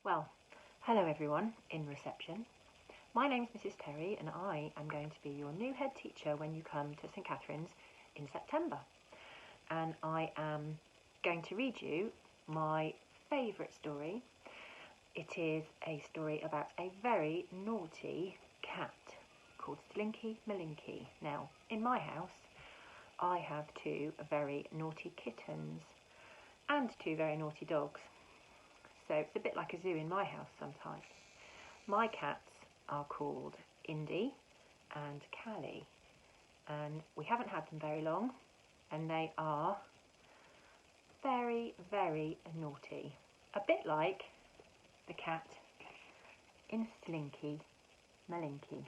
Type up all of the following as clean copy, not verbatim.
Well, hello everyone in reception. My name's Mrs. Terry and I am going to be your new head teacher when you come to St Catherine's in September. And I am going to read you my favourite story. It is a story about a very naughty cat called Slinky Malinky. Now, in my house, I have two very naughty kittens and two very naughty dogs. So it's a bit like a zoo in my house sometimes. My cats are called Indy and Callie, and we haven't had them very long, and they are very, very naughty. A bit like the cat in Slinky Malinky.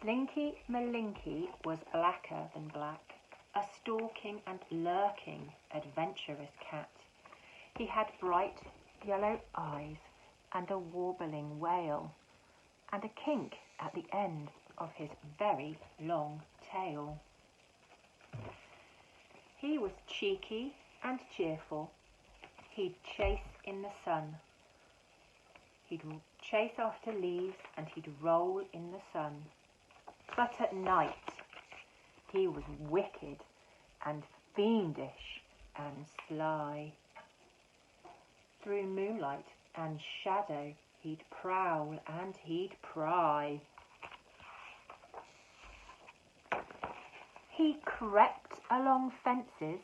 Slinky Malinky was blacker than black, a stalking and lurking adventurous cat. He had bright yellow eyes and a warbling wail, and a kink at the end of his very long tail. He was cheeky and cheerful. He'd chase in the sun. He'd chase after leaves and he'd roll in the sun. But at night he was wicked and fiendish and sly. Through moonlight and shadow he'd prowl and he'd pry. He crept along fences.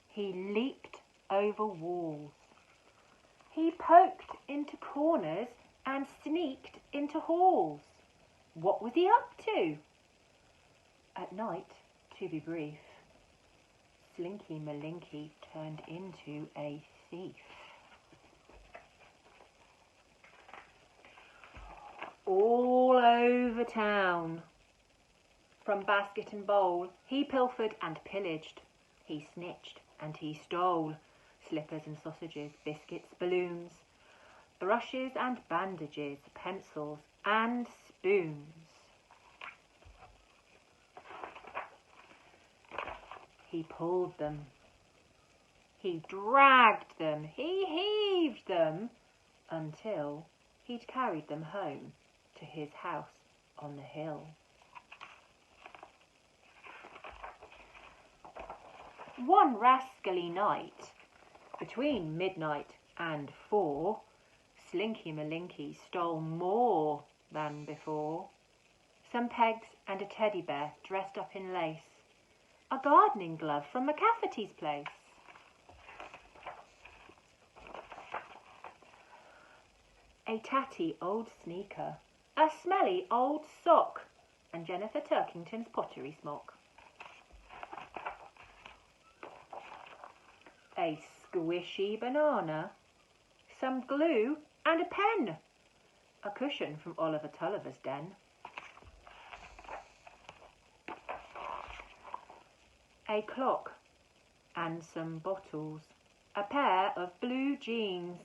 He leaped over walls. He poked into corners and sneaked into halls. What was he up to? At night, to be brief, Slinky Malinky turned into a thief. All over town, from basket and bowl, he pilfered and pillaged. He snitched and he stole slippers and sausages, biscuits, balloons, brushes and bandages, pencils and spoons. He pulled them, he dragged them, he heaved them, until he'd carried them home to his house on the hill. One rascally night, between midnight and 4, Slinky Malinky stole more than before. Some pegs and a teddy bear dressed up in lace, a gardening glove from McCafferty's place. A tatty old sneaker, a smelly old sock, and Jennifer Turkington's pottery smock. A squishy banana, some glue and a pen, a cushion from Oliver Tulliver's den. A clock and some bottles, a pair of blue jeans,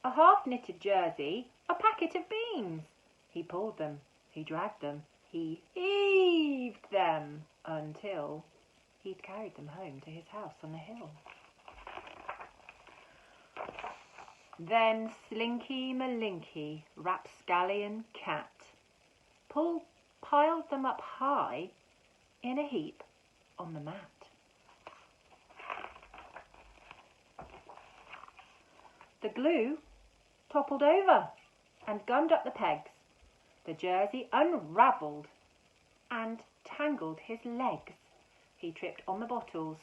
a half-knitted jersey, a packet of beans. He pulled them, he dragged them, he heaved them, until he'd carried them home to his house on the hill. Then Slinky Malinky, rapscallion cat, piled them up high in a heap on the mat. The glue toppled over and gummed up the pegs. The jersey unravelled and tangled his legs. He tripped on the bottles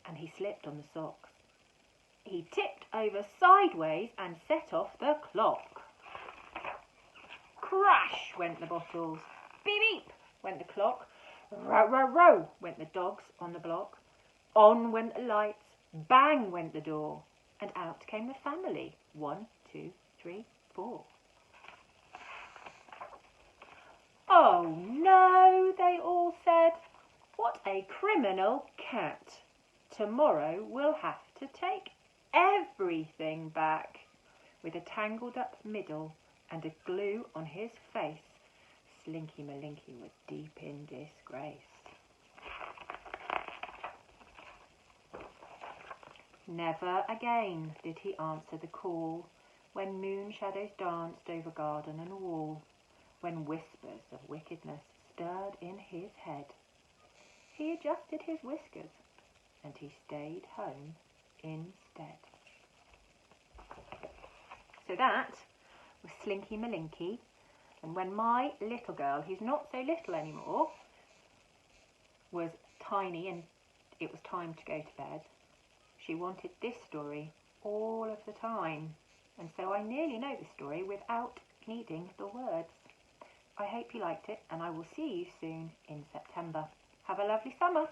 and he slipped on the socks. He tipped over sideways and set off the clock. Crash went the bottles. Beep beep went the clock. Row row row went the dogs on the block. On went the lights. Bang went the door. And out came the family. 1, 2, 3, 4. Oh no, they all said. What a criminal cat. Tomorrow we'll have to take everything back. With a tangled up middle and a glue on his face, Slinky Malinky was deep in disgrace. Never again did he answer the call, when moon shadows danced over garden and wall, when whispers of wickedness stirred in his head. He adjusted his whiskers, and he stayed home instead. So that was Slinky Malinky, and when my little girl, who's not so little anymore, was tiny and it was time to go to bed, she wanted this story all of the time, and so I nearly know the story without needing the words. I hope you liked it, and I will see you soon in September. Have a lovely summer.